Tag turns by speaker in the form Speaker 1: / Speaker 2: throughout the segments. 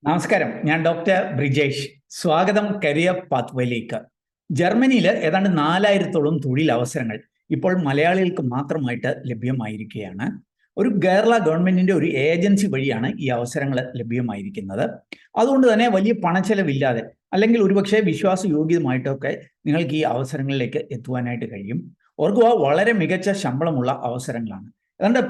Speaker 1: നമസ്കാരം, ഞാൻ ഡോക്ടർ ബ്രിജേഷ്. സ്വാഗതം കരിയർ പാത്വേയിലേക്ക്. ജർമ്മനിയിൽ ഏതാണ്ട് 4000-ഓളം തൊഴിലവസരങ്ങൾ ഇപ്പോൾ മലയാളികൾക്ക് മാത്രമായിട്ട് ലഭ്യമായിരിക്കുകയാണ്. ഒരു കേരള ഗവൺമെന്റിന്റെ ഒരു ഏജൻസി വഴിയാണ് ഈ അവസരങ്ങൾ ലഭ്യമായിരിക്കുന്നത്. അതുകൊണ്ട് തന്നെ വലിയ പണച്ചെലവില്ലാതെ അല്ലെങ്കിൽ ഒരുപക്ഷെ വിശ്വാസയോഗ്യമായിട്ടൊക്കെ നിങ്ങൾക്ക് ഈ അവസരങ്ങളിലേക്ക് എത്തുവാനായിട്ട് കഴിയും. ഓർക്കുക, വളരെ മികച്ച ശമ്പളമുള്ള അവസരങ്ങളാണ്. ഏതാണ്ട്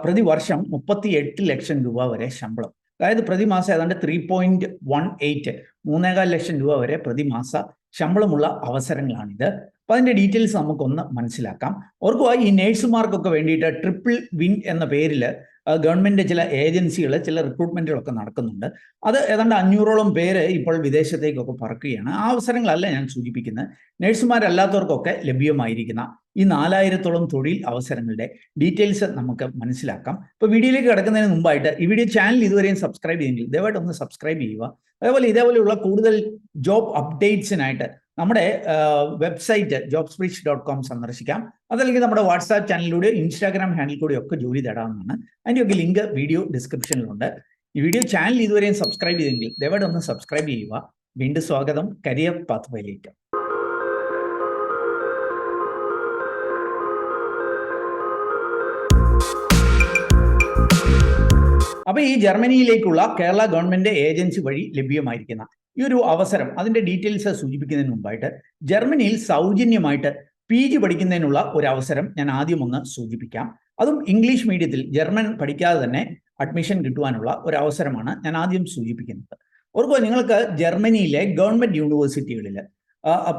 Speaker 1: പ്രതിവർഷം 38 ലക്ഷം രൂപ വരെ ശമ്പളം. അതായത് പ്രതിമാസം ഏതാണ്ട് 3.18 3.25 ലക്ഷം രൂപ വരെ പ്രതിമാസ ശമ്പളമുള്ള അവസരങ്ങളാണിത്. അപ്പോൾ അതിന്റെ ഡീറ്റെയിൽസ് നമുക്കൊന്ന് മനസ്സിലാക്കാം. ഓർക്കുക, ഈ നേഴ്സുമാർക്കൊക്കെ വേണ്ടിയിട്ട് ട്രിപ്പിൾ വിൻ എന്ന പേരിൽ ഗവൺമെന്റ് ചില ഏജൻസികൾ ചില റിക്രൂട്ട്മെന്റുകളൊക്കെ നടക്കുന്നുണ്ട്. അത് ഏതാണ്ട് 500ഓളം പേര് ഇപ്പോൾ വിദേശത്തേക്കൊക്കെ പറക്കുകയാണ്. ആ അവസരങ്ങളല്ല ഞാൻ സൂചിപ്പിക്കുന്നത്. നേഴ്സുമാരല്ലാത്തവർക്കൊക്കെ ലഭ്യമായിരിക്കുന്ന ഈ 4000-ഓളം തൊഴിൽ അവസരങ്ങളുടെ ഡീറ്റെയിൽസ് നമുക്ക് മനസ്സിലാക്കാം. ഇപ്പോൾ വീഡിയോയിലേക്ക് കിടക്കുന്നതിന് മുമ്പായിട്ട് ഈ വീഡിയോ ചാനൽ ഇതുവരെയും സബ്സ്ക്രൈബ് ചെയ്തെങ്കിൽ ദയവായിട്ട് ഒന്ന് സബ്സ്ക്രൈബ് ചെയ്യുക. അതേപോലെ ഇതേപോലെയുള്ള കൂടുതൽ ജോബ് അപ്ഡേറ്റ്സിനായിട്ട് നമ്മുടെ വെബ്സൈറ്റ് jobsbridge.com സന്ദർശിക്കാം. അതല്ലെങ്കിൽ നമ്മുടെ വാട്സാപ്പ് ചാനലിലൂടെ ഇൻസ്റ്റാഗ്രാം ഹാൻഡിൽ കൂടെ ഒക്കെ ജോലി തേടാവുന്നതാണ്. അതിൻ്റെയൊക്കെ ലിങ്ക് വീഡിയോ ഡിസ്ക്രിപ്ഷനിലുണ്ട്. ഈ വീഡിയോ ചാനൽ ഇതുവരെയും സബ്സ്ക്രൈബ് ചെയ്തെങ്കിൽ ദയവായിട്ട് ഒന്ന് സബ്സ്ക്രൈബ് ചെയ്യുക. വീണ്ടും സ്വാഗതം കരിയർ പാത്വേയിലേക്ക്. അപ്പോൾ ഈ ജർമ്മനിയിലേക്കുള്ള കേരള ഗവൺമെന്റ് ഏജൻസി വഴി ലഭ്യമായിരിക്കുന്ന ഈ ഒരു അവസരം, അതിന്റെ ഡീറ്റെയിൽസ് സൂചിപ്പിക്കുന്നതിന് മുമ്പായിട്ട് ജർമ്മനിയിൽ സൗജന്യമായിട്ട് PG പഠിക്കുന്നതിനുള്ള ഒരു അവസരം ഞാൻ ആദ്യം ഒന്ന് സൂചിപ്പിക്കാം. അതും ഇംഗ്ലീഷ് മീഡിയത്തിൽ ജർമ്മൻ പഠിക്കാതെ തന്നെ അഡ്മിഷൻ കിട്ടുവാനുള്ള ഒരു അവസരമാണ് ഞാൻ ആദ്യം സൂചിപ്പിക്കുന്നത്. ഓർക്കുക, നിങ്ങൾക്ക് ജർമ്മനിയിലെ ഗവൺമെന്റ് യൂണിവേഴ്സിറ്റികളിൽ,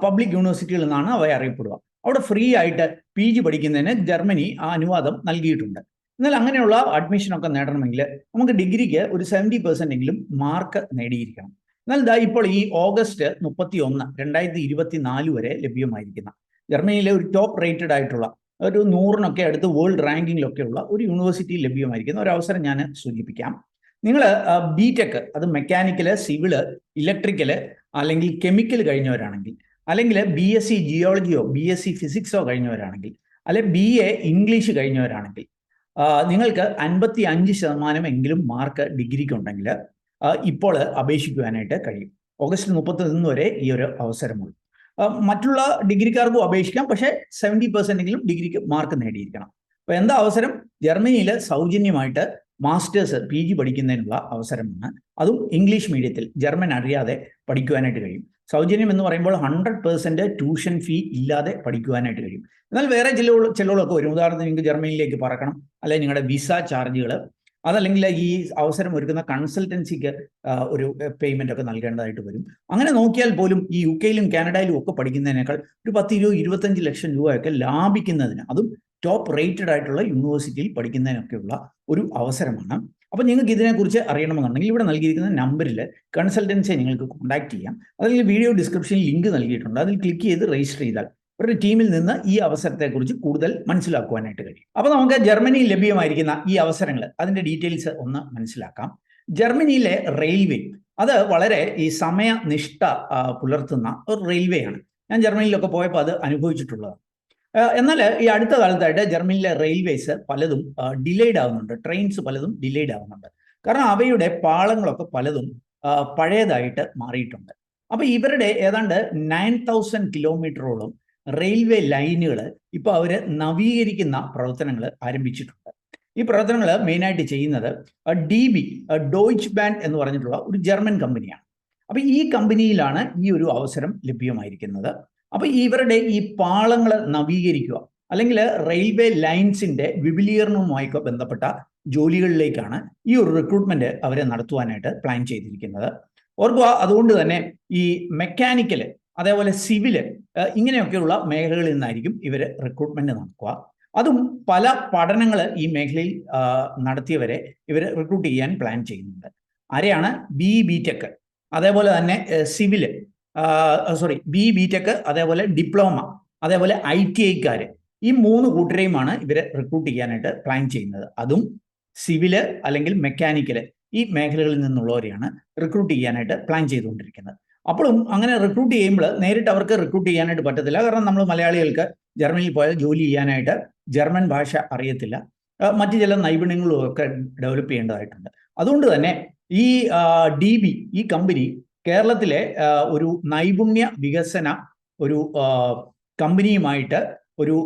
Speaker 1: പബ്ലിക് യൂണിവേഴ്സിറ്റികളിൽ നിന്നാണ് അവയെ അറിയപ്പെടുക. അവിടെ ഫ്രീ ആയിട്ട് PG പഠിക്കുന്നതിന് ജർമ്മനി ആ അനുവാദം നൽകിയിട്ടുണ്ട്. എന്നാൽ അങ്ങനെയുള്ള അഡ്മിഷനൊക്കെ നേടണമെങ്കിൽ നമുക്ക് ഡിഗ്രിക്ക് ഒരു 70% എങ്കിലും മാർക്ക് നേടിയിരിക്കണം. എന്നാൽ ഇപ്പോൾ ഈ ഓഗസ്റ്റ് 31, 2024 വരെ ലഭ്യമായിരിക്കുന്ന ജർമ്മനിയിലെ ഒരു ടോപ്പ് റേറ്റഡ് ആയിട്ടുള്ള ഒരു 100-നൊക്കെ അടുത്ത് വേൾഡ് റാങ്കിങ്ങിലൊക്കെ ഉള്ള ഒരു യൂണിവേഴ്സിറ്റി ലഭ്യമായിരിക്കുന്ന ഒരു അവസരം ഞാൻ സൂചിപ്പിക്കാം. നിങ്ങൾ BTech, അത് മെക്കാനിക്കല്, സിവില്, ഇലക്ട്രിക്കല് അല്ലെങ്കിൽ കെമിക്കൽ കഴിഞ്ഞവരാണെങ്കിൽ, അല്ലെങ്കിൽ BSc ജിയോളജിയോ BSc ഫിസിക്സോ കഴിഞ്ഞവരാണെങ്കിൽ, അല്ലെങ്കിൽ BA ഇംഗ്ലീഷ് കഴിഞ്ഞവരാണെങ്കിൽ നിങ്ങൾക്ക് 55% എങ്കിലും മാർക്ക് ഡിഗ്രിക്ക് ഉണ്ടെങ്കിൽ ഇപ്പോൾ അപേക്ഷിക്കുവാനായിട്ട് കഴിയും. ഓഗസ്റ്റ് 31 വരെ ഈ ഒരു അവസരമുള്ളൂ. മറ്റുള്ള ഡിഗ്രിക്കാർക്കും അപേക്ഷിക്കാം, പക്ഷേ 70% എങ്കിലും ഡിഗ്രിക്ക് മാർക്ക് നേടിയിരിക്കണം. അപ്പോൾ എന്താ അവസരം? ജർമ്മനിയിൽ സൗജന്യമായിട്ട് മാസ്റ്റേഴ്സ് PG പഠിക്കുന്നതിനുള്ള അവസരമാണ്. അതും ഇംഗ്ലീഷ് മീഡിയത്തിൽ ജർമ്മൻ അറിയാതെ പഠിക്കുവാനായിട്ട് കഴിയും. സൗജന്യം എന്ന് പറയുമ്പോൾ 100% ട്യൂഷൻ ഫീ ഇല്ലാതെ പഠിക്കുവാനായിട്ട് കഴിയും. എന്നാൽ വേറെ ചിലവുകളൊക്കെ വരും. ഉദാഹരണത്തിന് നിങ്ങൾക്ക് ജർമ്മനിയിലേക്ക് പറക്കണം, അല്ലെങ്കിൽ നിങ്ങളുടെ വിസ ചാർജുകൾ, അതല്ലെങ്കിൽ ഈ അവസരം ഒരുക്കുന്ന കൺസൾട്ടൻസിക്ക് ഒരു പേയ്മെന്റ് ഒക്കെ നൽകേണ്ടതായിട്ട് വരും. അങ്ങനെ നോക്കിയാൽ പോലും ഈ UK-യിലും കാനഡയിലും ഒക്കെ പഠിക്കുന്നതിനേക്കാൾ ഒരു 10, 20, 25 ലക്ഷം രൂപയൊക്കെ ലാഭിക്കുന്നതിന്, അതും ടോപ്പ് റേറ്റഡ് ആയിട്ടുള്ള യൂണിവേഴ്സിറ്റിയിൽ പഠിക്കുന്നതിനൊക്കെയുള്ള ഒരു അവസരമാണ്. അപ്പോൾ നിങ്ങൾക്ക് ഇതിനെക്കുറിച്ച് അറിയണമെന്നുണ്ടെങ്കിൽ ഇവിടെ നൽകിയിരിക്കുന്ന നമ്പറിൽ കൺസൾട്ടൻസിയെ നിങ്ങൾക്ക് കോൺടാക്ട് ചെയ്യാം. അല്ലെങ്കിൽ വീഡിയോ ഡിസ്ക്രിപ്ഷനിൽ ലിങ്ക് നൽകിയിട്ടുണ്ട്, അതിൽ ക്ലിക്ക് ചെയ്ത് രജിസ്റ്റർ ചെയ്താൽ ഒരു ടീമിൽ നിന്ന് ഈ അവസരത്തെക്കുറിച്ച് കൂടുതൽ മനസ്സിലാക്കുവാനായിട്ട് കഴിയും. അപ്പോൾ നമുക്ക് ജർമ്മനിയിൽ ലഭ്യമായിരിക്കുന്ന ഈ അവസരങ്ങൾ, അതിന്റെ ഡീറ്റെയിൽസ് ഒന്ന് മനസ്സിലാക്കാം. ജർമ്മനിയിലെ റെയിൽവേ, അത് വളരെ ഈ സമയനിഷ്ഠ പുലർത്തുന്ന ഒരു റെയിൽവേ ആണ്. ഞാൻ ജർമ്മനിയിലൊക്കെ പോയപ്പോൾ അത് അനുഭവിച്ചിട്ടുള്ളത്. എന്നാൽ ഈ അടുത്ത കാലത്തായിട്ട് ജർമ്മനിയിലെ റെയിൽവേസ് പലതും ഡിലേഡ് ആവുന്നുണ്ട്. ട്രെയിൻസ് പലതും ഡിലേഡ് ആവുന്നുണ്ട്. കാരണം അവയുടെ പാളങ്ങളൊക്കെ പലതും പഴയതായിട്ട് മാറിയിട്ടുണ്ട്. അപ്പോൾ ഇവരുടെ ഏതാണ്ട് 9000 കിലോമീറ്ററോളം റെയിൽവേ ലൈനുകൾ ഇപ്പോൾ അവർ നവീകരിക്കുന്ന പ്രവർത്തനങ്ങൾ ആരംഭിച്ചിട്ടുണ്ട്. ഈ പ്രവർത്തനങ്ങൾ മെയിനായിട്ട് ചെയ്യുന്നത് DB, ഡോയ്ച്ച് ബാൻഡ് എന്ന് പറഞ്ഞിട്ടുള്ള ഒരു ജർമ്മൻ കമ്പനിയാണ്. അപ്പോൾ ഈ കമ്പനിയിലാണ് ഈ ഒരു അവസരം ലഭ്യമായിരിക്കുന്നത്. അപ്പോൾ ഇവരുടെ ഈ പാളങ്ങൾ നവീകരിക്കുക, അല്ലെങ്കിൽ റെയിൽവേ ലൈൻസിന്റെ വിപുലീകരണവുമായിക്കെ ബന്ധപ്പെട്ട ജോലികളിലേക്കാണ് ഈ ഒരു റിക്രൂട്ട്മെന്റ് അവരെ നടത്തുവാനായിട്ട് പ്ലാൻ ചെയ്തിരിക്കുന്നത്. ഓർക്കുക, അതുകൊണ്ട് തന്നെ ഈ മെക്കാനിക്കല്, അതേപോലെ സിവില്, ഇങ്ങനെയൊക്കെയുള്ള മേഖലകളിൽ നിന്നായിരിക്കും ഇവർ റിക്രൂട്ട്മെന്റ് നടക്കുക. അതും പല പഠനങ്ങൾ ഈ മേഖലയിൽ നടത്തിയവരെ ഇവർ റിക്രൂട്ട് ചെയ്യാൻ പ്ലാൻ ചെയ്യുന്നുണ്ട്. ആരെയാണ്? BTech, അതേപോലെ തന്നെ സിവില്, BTech, അതേപോലെ ഡിപ്ലോമ, അതേപോലെ ITIക്കാർ, ഈ 3 കൂട്ടരെയുമാണ് ഇവരെ റിക്രൂട്ട് ചെയ്യാനായിട്ട് പ്ലാൻ ചെയ്യുന്നത്. അതും സിവില് അല്ലെങ്കിൽ മെക്കാനിക്കല്, ഈ മേഖലകളിൽ നിന്നുള്ളവരെയാണ് റിക്രൂട്ട് ചെയ്യാനായിട്ട് പ്ലാൻ ചെയ്തുകൊണ്ടിരിക്കുന്നത്. അപ്പോഴും അങ്ങനെ റിക്രൂട്ട് ചെയ്യുമ്പോൾ നേരിട്ട് അവർക്ക് റിക്രൂട്ട് ചെയ്യാനായിട്ട് പറ്റത്തില്ല. കാരണം നമ്മൾ മലയാളികൾക്ക് ജർമ്മനിയിൽ പോയാൽ ജോലി ചെയ്യാനായിട്ട് ജർമ്മൻ ഭാഷ അറിയത്തില്ല. മറ്റു ചില നൈപുണ്യങ്ങളും ഒക്കെ ഡെവലപ്പ് ചെയ്യേണ്ടതായിട്ടുണ്ട്. അതുകൊണ്ട് തന്നെ ഈ DB ഈ കമ്പനി കേരളത്തിലെ ഒരു നൈപുണ്യ വികസന ഒരു കമ്പനിയുമായിട്ട് ഒരു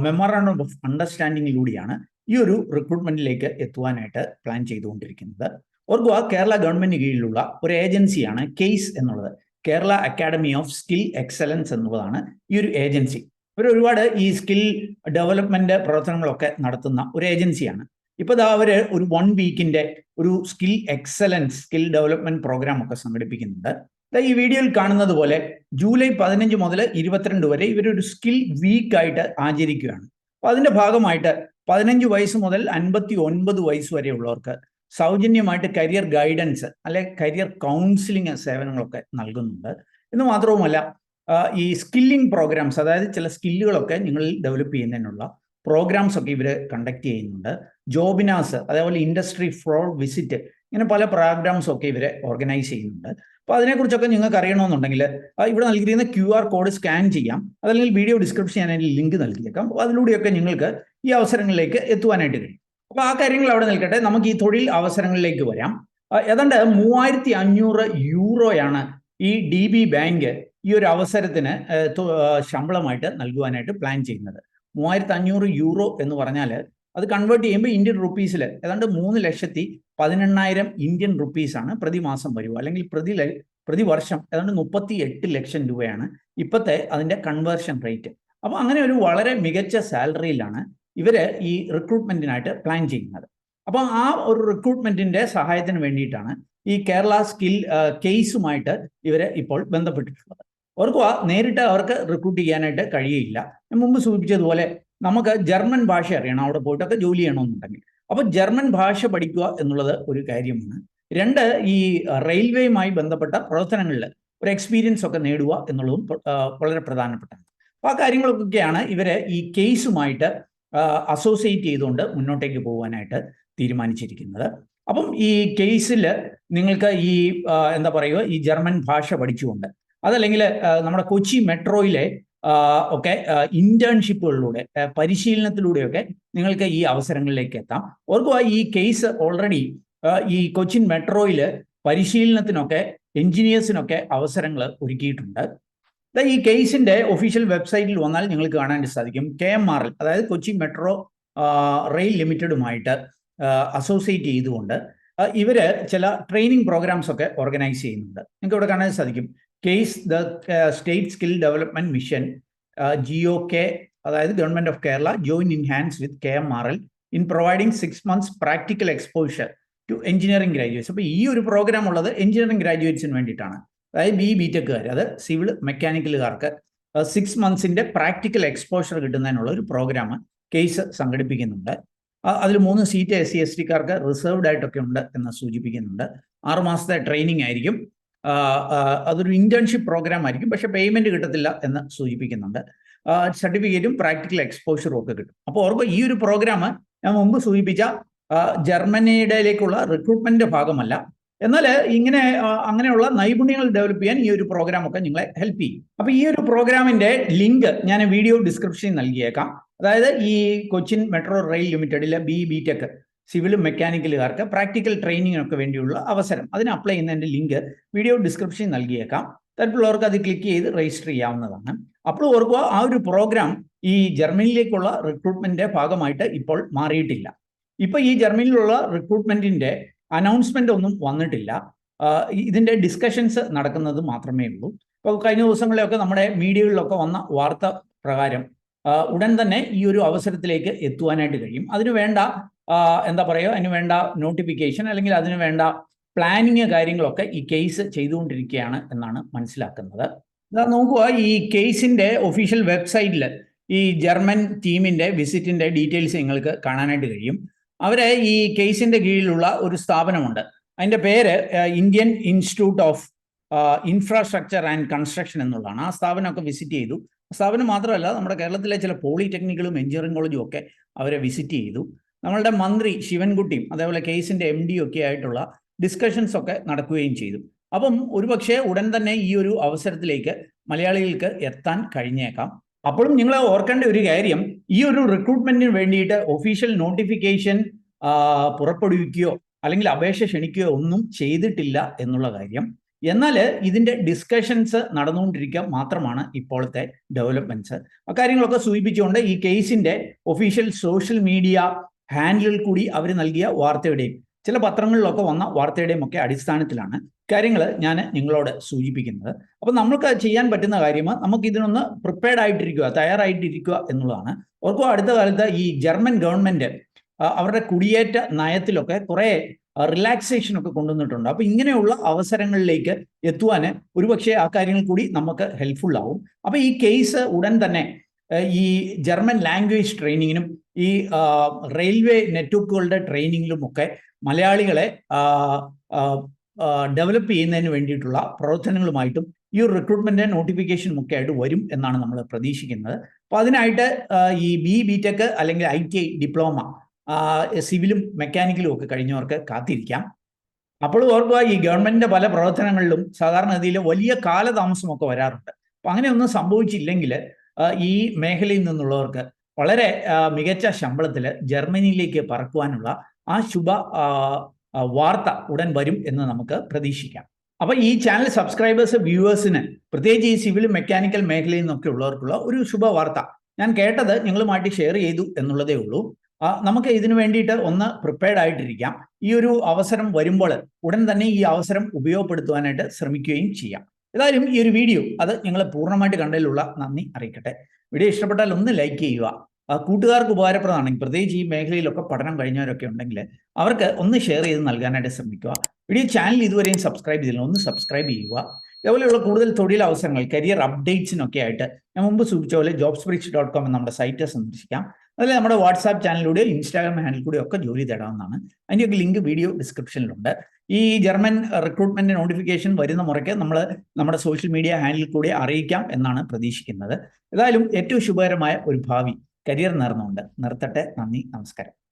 Speaker 1: മെമ്മോറാണ്ടം ഓഫ് അണ്ടർസ്റ്റാൻഡിങ്ങിലൂടെയാണ് ഈ ഒരു റിക്രൂട്ട്മെന്റിലേക്ക് എത്തുവാനായിട്ട് പ്ലാൻ ചെയ്തുകൊണ്ടിരിക്കുന്നത്. ഓർക്കുക, കേരള ഗവൺമെന്റിന് കീഴിലുള്ള ഒരു ഏജൻസിയാണ് KEIS എന്നുള്ളത്, Kerala academy of skill excellence എന്നുള്ളതാണ് ഈ ഒരു ഏജൻസി. ഇവർ ഒരുപാട് ഈ സ്കിൽ ഡെവലപ്മെന്റ് പ്രവർത്തനങ്ങളൊക്കെ നടത്തുന്ന ഒരു ഏജൻസിയാണ്. ഇപ്പോൾ അവർ ഒരു 1 വീക്കിന്റെ ഒരു skill excellence skill development programme ഒക്കെ സംഘടിപ്പിക്കുന്നുണ്ട്. ഈ വീഡിയോയിൽ കാണുന്നത് പോലെ ജൂലൈ 15 മുതൽ 22 വരെ ഇവരൊരു സ്കിൽ വീക്ക് ആയിട്ട് ആചരിക്കുകയാണ്. അപ്പോൾ അതിന്റെ ഭാഗമായിട്ട് 15 വയസ്സ് മുതൽ 59 വയസ്സ് വരെയുള്ളവർക്ക് സൗജന്യമായിട്ട് കരിയർ ഗൈഡൻസ് അല്ലെ കരിയർ കൗൺസിലിംഗ് സേവനങ്ങളൊക്കെ നൽകുന്നുണ്ട്. എന്ന് മാത്രവുമല്ല, ഈ സ്കില്ലിംഗ് പ്രോഗ്രാംസ്, അതായത് ചില സ്കില്ലുകളൊക്കെ നിങ്ങൾ ഡെവലപ്പ് ചെയ്യുന്നതിനുള്ള പ്രോഗ്രാംസ് ഒക്കെ ഇവർ കണ്ടക്ട് ചെയ്യുന്നുണ്ട്. ജോബിനാസ്, അതേപോലെ ഇൻഡസ്ട്രി ഫ്ലോർ വിസിറ്റ്, ഇങ്ങനെ പല പ്രോഗ്രാംസ് ഒക്കെ ഇവരെ ഓർഗനൈസ് ചെയ്യുന്നുണ്ട്. അപ്പോൾ അതിനെക്കുറിച്ചൊക്കെ നിങ്ങൾക്ക് അറിയണമെന്നുണ്ടെങ്കിൽ ഇവിടെ നൽകിയിരിക്കുന്ന QR കോഡ് സ്കാൻ ചെയ്യാം, അതല്ലെങ്കിൽ വീഡിയോ ഡിസ്ക്രിപ്ഷൻ ഞാൻ അതിൽ ലിങ്ക് നൽകിയേക്കാം. അപ്പോൾ അതിലൂടെയൊക്കെ നിങ്ങൾക്ക് ഈ അവസരങ്ങളിലേക്ക് എത്തുവാനായിട്ട് കഴിയും. അപ്പോൾ ആ കാര്യങ്ങൾ അവിടെ നിൽക്കട്ടെ, നമുക്ക് ഈ തൊഴിൽ അവസരങ്ങളിലേക്ക് വരാം. ഏതാണ്ട് 3500 യൂറോയാണ് ഈ DB ബാങ്ക് ഈ ഒരു അവസരത്തിന് ശമ്പളമായിട്ട് നൽകുവാനായിട്ട് പ്ലാൻ ചെയ്യുന്നത്. 3500 യൂറോ എന്ന് പറഞ്ഞാൽ അത് കൺവേർട്ട് ചെയ്യുമ്പോൾ ഇന്ത്യൻ റുപ്പീസിൽ ഏതാണ്ട് 3,18,000 ഇന്ത്യൻ റുപ്പീസാണ് പ്രതിമാസം വരിക, അല്ലെങ്കിൽ പ്രതിവർഷം ഏതാണ്ട് 38 ലക്ഷം രൂപയാണ് ഇപ്പോഴത്തെ അതിൻ്റെ കൺവേർഷൻ റേറ്റ്. അപ്പോൾ അങ്ങനെ ഒരു വളരെ മികച്ച സാലറിയിലാണ് ഇവർ ഈ റിക്രൂട്ട്മെന്റിനായിട്ട് പ്ലാൻ ചെയ്യുന്നത്. അപ്പോൾ ആ ഒരു റിക്രൂട്ട്മെന്റിന്റെ സഹായത്തിന് വേണ്ടിയിട്ടാണ് ഈ കേരള സ്കിൽ KEISുമായിട്ട് ഇവർ ഇപ്പോൾ ബന്ധപ്പെട്ടിട്ടുള്ളത്. ഓർക്കുക, നേരിട്ട് അവർക്ക് റിക്രൂട്ട് ചെയ്യാനായിട്ട് കഴിയില്ല. ഞാൻ മുമ്പ് സൂചിപ്പിച്ചതുപോലെ നമുക്ക് ജർമ്മൻ ഭാഷ അറിയണം അവിടെ പോയിട്ടൊക്കെ ജോലി ചെയ്യണമെന്നുണ്ടെങ്കിൽ. അപ്പോൾ ജർമ്മൻ ഭാഷ പഠിക്കുക എന്നുള്ളത് ഒരു കാര്യമാണ്. 2, ഈ റെയിൽവേയുമായി ബന്ധപ്പെട്ട പ്രവർത്തനങ്ങളിൽ ഒരു എക്സ്പീരിയൻസ് ഒക്കെ നേടുക എന്നുള്ളതും വളരെ പ്രധാനപ്പെട്ടതാണ്. അപ്പോൾ ആ കാര്യങ്ങളൊക്കെയാണ് ഇവരെ ഈ KEISുമായിട്ട് അസോസിയേറ്റ് ചെയ്തുകൊണ്ട് മുന്നോട്ടേക്ക് പോകാനായിട്ട് തീരുമാനിച്ചിരിക്കുന്നത്. അപ്പം ഈ KEISൽ നിങ്ങൾക്ക് ഈ എന്താ പറയുക, ഈ ജർമ്മൻ ഭാഷ പഠിച്ചുകൊണ്ട്, അതല്ലെങ്കിൽ നമ്മുടെ കൊച്ചി മെട്രോയിലെ ഒക്കെ ഇന്റേൺഷിപ്പുകളിലൂടെ പരിശീലനത്തിലൂടെയൊക്കെ നിങ്ങൾക്ക് ഈ അവസരങ്ങളിലേക്ക് എത്താം. ഓർക്കുക, ഈ KEIS ഓൾറെഡി ഈ കൊച്ചിൻ മെട്രോയിൽ പരിശീലനത്തിനൊക്കെ എഞ്ചിനീയേഴ്സിനൊക്കെ അവസരങ്ങൾ ഒരുക്കിയിട്ടുണ്ട്. ഈ KEISന്റെ ഒഫീഷ്യൽ വെബ്സൈറ്റിൽ വന്നാൽ നിങ്ങൾക്ക് കാണാൻ സാധിക്കും KMRL, അതായത് കൊച്ചി മെട്രോ റെയിൽ ലിമിറ്റഡുമായിട്ട് അസോസിയേറ്റ് ചെയ്തുകൊണ്ട് ഇവർ ചില ട്രെയിനിങ് പ്രോഗ്രാംസ് ഒക്കെ ഓർഗനൈസ് ചെയ്യുന്നുണ്ട്. നിങ്ങൾക്ക് ഇവിടെ കാണാൻ സാധിക്കും KEIS the state skill development mission GOK, അതായത് government of Kerala join in hands with KMRL in providing 6 months practical exposure to engineering graduates. അപ്പോൾ ഈ ഒരു പ്രോഗ്രാം ഉള്ളത് എഞ്ചിനീയറിംഗ് ഗ്രാജുവേറ്റ്സിന് വേണ്ടിയിട്ടാണ്. അതായത് BTech, അത് സിവിൽ മെക്കാനിക്കലുകാർക്ക് 6 months പ്രാക്ടിക്കൽ എക്സ്പോഷർ കിട്ടുന്നതിനുള്ള ഒരു പ്രോഗ്രാം KEIS സംഘടിപ്പിക്കുന്നുണ്ട്. അതിൽ 3 സീറ്റ് SC STക്കാർക്ക് റിസർവ്ഡ് ആയിട്ടൊക്കെ ഉണ്ട് എന്ന് സൂചിപ്പിക്കുന്നുണ്ട്. 6 മാസത്തെ ട്രെയിനിങ് ആയിരിക്കും. അതൊരു ഇന്റേൺഷിപ്പ് പ്രോഗ്രാം ആയിരിക്കും, പക്ഷെ പേയ്മെന്റ് കിട്ടത്തില്ല എന്ന് സൂചിപ്പിക്കുന്നുണ്ട്. സർട്ടിഫിക്കറ്റും പ്രാക്ടിക്കൽ എക്സ്പോഷറും ഒക്കെ കിട്ടും. അപ്പോൾ ഓർക്കുക, ഈ ഒരു പ്രോഗ്രാം ഞാൻ മുമ്പ് സൂചിപ്പിച്ച ജർമ്മനിയിലേക്കുള്ള റിക്രൂട്ട്മെന്റ് ഭാഗമല്ല, എന്നാൽ അങ്ങനെയുള്ള നൈപുണ്യങ്ങൾ ഡെവലപ്പ് ചെയ്യാൻ ഈ ഒരു പ്രോഗ്രാം ഒക്കെ നിങ്ങളെ ഹെൽപ്പ് ചെയ്യും. അപ്പോൾ ഈ ഒരു പ്രോഗ്രാമിന്റെ ലിങ്ക് ഞാൻ വീഡിയോ ഡിസ്ക്രിപ്ഷനിൽ നൽകിയേക്കാം. അതായത് ഈ കൊച്ചിൻ മെട്രോ റെയിൽ ലിമിറ്റഡിലെ BTech സിവിലും മെക്കാനിക്കലുകാർക്ക് പ്രാക്ടിക്കൽ ട്രെയിനിങ്ങിനൊക്കെ വേണ്ടിയുള്ള അവസരം, അതിന് അപ്ലൈ ചെയ്യുന്നതിന്റെ ലിങ്ക് വീഡിയോ ഡിസ്ക്രിപ്ഷനിൽ നൽകിയേക്കാം. താല്പര്യമുള്ളവർക്ക് അത് ക്ലിക്ക് ചെയ്ത് രജിസ്റ്റർ ചെയ്യാവുന്നതാണ്. അപ്പോൾ ഓർക്കുക, ആ ഒരു പ്രോഗ്രാം ഈ ജർമ്മനിയിലേക്കുള്ള റിക്രൂട്ട്മെന്റിന്റെ ഭാഗമായിട്ട് ഇപ്പോൾ മാറിയിട്ടില്ല. ഇപ്പൊ ഈ ജർമ്മനിയിലുള്ള റിക്രൂട്ട്മെന്റിന്റെ അനൗൺസ്മെന്റ് ഒന്നും വന്നിട്ടില്ല. ഇതിന്റെ ഡിസ്കഷൻസ് നടക്കുന്നത് മാത്രമേ ഉള്ളൂ. ഇപ്പോൾ കഴിഞ്ഞ ദിവസങ്ങളിലൊക്കെ നമ്മുടെ മീഡിയകളിലൊക്കെ വന്ന വാർത്ത പ്രകാരം ഉടൻ തന്നെ ഈ ഒരു അവസരത്തിലേക്ക് എത്തുവാനായിട്ട് കഴിയും. അതിനു വേണ്ട എന്താ പറയുക, അതിന് വേണ്ട നോട്ടിഫിക്കേഷൻ അല്ലെങ്കിൽ അതിന് വേണ്ട പ്ലാനിങ് കാര്യങ്ങളൊക്കെ ഈ KEIS ചെയ്തുകൊണ്ടിരിക്കുകയാണ് എന്നാണ് മനസ്സിലാക്കുന്നത്. നോക്കുക, ഈ KEISന്റെ ഒഫീഷ്യൽ വെബ്സൈറ്റിൽ ഈ ജർമ്മൻ ടീമിന്റെ വിസിറ്റിന്റെ ഡീറ്റെയിൽസ് നിങ്ങൾക്ക് കാണാനായിട്ട് കഴിയും. അവരെ ഈ KEISന്റെ കീഴിലുള്ള ഒരു സ്ഥാപനമുണ്ട്, അതിന്റെ പേര് Indian institute of infrastructure and construction എന്നുള്ളതാണ്. ആ സ്ഥാപനമൊക്കെ വിസിറ്റ് ചെയ്തു. സ്ഥാപനം മാത്രമല്ല, നമ്മുടെ കേരളത്തിലെ ചില പോളിടെക്നിക്കുകളും എഞ്ചിനീയറിംഗ് കോളേജും ഒക്കെ അവരെ വിസിറ്റ് ചെയ്തു. നമ്മളുടെ മന്ത്രി ശിവൻകുട്ടിയും അതേപോലെ KEISന്റെ MD ഒക്കെ ആയിട്ടുള്ള ഡിസ്കഷൻസ് ഒക്കെ നടക്കുകയും ചെയ്തു. അപ്പം ഒരുപക്ഷെ ഉടൻ തന്നെ ഈ ഒരു അവസരത്തിലേക്ക് മലയാളികൾക്ക് എത്താൻ കഴിഞ്ഞേക്കാം. അപ്പോഴും നിങ്ങൾ ഓർക്കേണ്ട ഒരു കാര്യം, ഈ ഒരു റിക്രൂട്ട്മെന്റിന് വേണ്ടിയിട്ട് ഒഫീഷ്യൽ നോട്ടിഫിക്കേഷൻ പുറപ്പെടുവിക്കുകയോ അല്ലെങ്കിൽ അപേക്ഷ ക്ഷണിക്കുകയോ ഒന്നും ചെയ്തിട്ടില്ല എന്നുള്ള കാര്യം. എന്നാൽ ഇതിന്റെ ഡിസ്കഷൻസ് നടന്നുകൊണ്ടിരിക്കുക മാത്രമാണ് ഇപ്പോഴത്തെ ഡെവലപ്മെന്റ്സ്. അക്കാര്യങ്ങളൊക്കെ സൂചിപ്പിച്ചുകൊണ്ട് ഈ കേസിന്റെ ഒഫീഷ്യൽ സോഷ്യൽ മീഡിയ ഹാൻഡിലിൽ കൂടി അവർ നൽകിയ വാർത്തയുടെയും ചില പത്രങ്ങളിലൊക്കെ വന്ന വാർത്തയുടെയും ഒക്കെ അടിസ്ഥാനത്തിലാണ് കാര്യങ്ങൾ ഞാൻ നിങ്ങളോട് സൂചിപ്പിക്കുന്നത്. അപ്പോൾ നമ്മൾക്ക് ചെയ്യാൻ പറ്റുന്ന കാര്യം നമുക്ക് ഇതിനൊന്ന് പ്രിപ്പയർഡ് ആയിട്ടിരിക്കുക, തയ്യാറായിട്ടിരിക്കുക എന്നുള്ളതാണ്. ഓർക്കുക, അടുത്ത കാലത്ത് ഈ ജർമ്മൻ ഗവൺമെന്റ് അവരുടെ കുടിയേറ്റ നയത്തിലൊക്കെ കുറെ റിലാക്സേഷൻ ഒക്കെ കൊണ്ടുവന്നിട്ടുണ്ട്. അപ്പൊ ഇങ്ങനെയുള്ള അവസരങ്ങളിലേക്ക് എത്തുവാൻ ഒരുപക്ഷെ ആ കാര്യങ്ങൾ കൂടി നമുക്ക് ഹെൽപ്ഫുൾ ആവും. അപ്പൊ ഈ കേസ് ഉടൻ തന്നെ ഈ ജർമ്മൻ ലാംഗ്വേജ് ട്രെയിനിങ്ങിനും ഈ റെയിൽവേ നെറ്റ്വർക്കുകളുടെ ട്രെയിനിങ്ങിലും ഒക്കെ മലയാളികളെ ഡെവലപ്പ് ചെയ്യുന്നതിന് വേണ്ടിയിട്ടുള്ള പ്രവർത്തനങ്ങളുമായിട്ടും ഈ ഒരു റിക്രൂട്ട്മെന്റ് നോട്ടിഫിക്കേഷനും ഒക്കെ ആയിട്ട് വരും എന്നാണ് നമ്മൾ പ്രതീക്ഷിക്കുന്നത്. അപ്പൊ അതിനായിട്ട് ഈ ബിടെക് അല്ലെങ്കിൽ ITI ഡിപ്ലോമ, സിവിലും മെക്കാനിക്കലും ഒക്കെ കഴിഞ്ഞവർക്ക് കാത്തിരിക്കാം. അപ്പോൾ ഓർക്കുക, ഈ ഗവൺമെന്റിന്റെ പല പ്രവർത്തനങ്ങളിലും സാധാരണഗതിയിൽ വലിയ കാലതാമസമൊക്കെ വരാറുണ്ട്. അപ്പൊ അങ്ങനെയൊന്നും സംഭവിച്ചില്ലെങ്കിൽ ഈ മേഖലയിൽ നിന്നുള്ളവർക്ക് വളരെ മികച്ച ശമ്പളത്തിൽ ജർമ്മനിയിലേക്ക് പറക്കുവാനുള്ള ആ ശുഭ വാർത്ത ഉടൻ വരും എന്ന് നമുക്ക് പ്രതീക്ഷിക്കാം. അപ്പൊ ഈ ചാനൽ സബ്സ്ക്രൈബേഴ്സ്, വ്യൂവേഴ്സിന് പ്രത്യേകിച്ച് ഈ സിവിൽ മെക്കാനിക്കൽ മേഖലയിൽ നിന്നൊക്കെ ഉള്ളവർക്കുള്ള ഒരു ശുഭവാർത്ത ഞാൻ കേട്ടത് നിങ്ങളുമായിട്ട് ഷെയർ ചെയ്തു എന്നുള്ളതേ ഉള്ളൂ. നമുക്ക് ഇതിനു വേണ്ടിയിട്ട് ഒന്ന് പ്രിപ്പയർഡ് ആയിട്ടിരിക്കാം. ഈ ഒരു അവസരം വരുമ്പോൾ ഉടൻ തന്നെ ഈ അവസരം ഉപയോഗപ്പെടുത്തുവാനായിട്ട് ശ്രമിക്കുകയും ചെയ്യാം. ഏതായാലും ഈ ഒരു വീഡിയോ അത് നിങ്ങൾ പൂർണ്ണമായിട്ട് കണ്ടതിലുള്ള നന്ദി അറിയിക്കട്ടെ. വീഡിയോ ഇഷ്ടപ്പെട്ടാൽ ഒന്ന് ലൈക്ക് ചെയ്യുക. കൂട്ടുകാർക്ക് ഉപകാരപ്രദമാണെങ്കിൽ, പ്രത്യേകിച്ച് ഈ മേഖലയിലൊക്കെ പഠനം കഴിഞ്ഞവരൊക്കെ ഉണ്ടെങ്കിൽ അവർക്ക് ഒന്ന് ഷെയർ ചെയ്ത് നൽകാനായിട്ട് ശ്രമിക്കുക. വീഡിയോ ചാനൽ ഇതുവരെയും സബ്സ്ക്രൈബ് ചെയ്തില്ല, ഒന്ന് സബ്സ്ക്രൈബ് ചെയ്യുക. ഇതുപോലെയുള്ള കൂടുതൽ തൊഴിലവസരങ്ങൾ, കരിയർ അപ്ഡേറ്റ്സിനൊക്കെ ആയിട്ട് ഞാൻ മുമ്പ് സൂചിപ്പിച്ച പോലെ jobsbridge.com എന്ന നമ്മുടെ സൈറ്റ് സന്ദർശിക്കാം. അതിൽ നമ്മുടെ വാട്സാപ്പ് ചാനലിലൂടെ, ഇൻസ്റ്റാഗ്രാം ഹാൻഡിൽ കൂടെ ഒക്കെ ജോലി തേടാവുന്നതാണ്. അതിൻ്റെയൊക്കെ ലിങ്ക് വീഡിയോ ഡിസ്ക്രിപ്ഷനിലുണ്ട്. ഈ ജർമ്മൻ റിക്രൂട്ട്മെന്റ് നോട്ടിഫിക്കേഷൻ വരുന്ന മുറയ്ക്ക് നമ്മൾ നമ്മുടെ സോഷ്യൽ മീഡിയ ഹാൻഡിൽ കൂടെ അറിയിക്കാം എന്നാണ് പ്രതീക്ഷിക്കുന്നത്. ഏതായാലും ഏറ്റവും ശുഭകരമായ ഒരു ഭാവി കരിയർ നേർന്നുകൊണ്ട് നിർത്തട്ടെ. നന്ദി, നമസ്കാരം.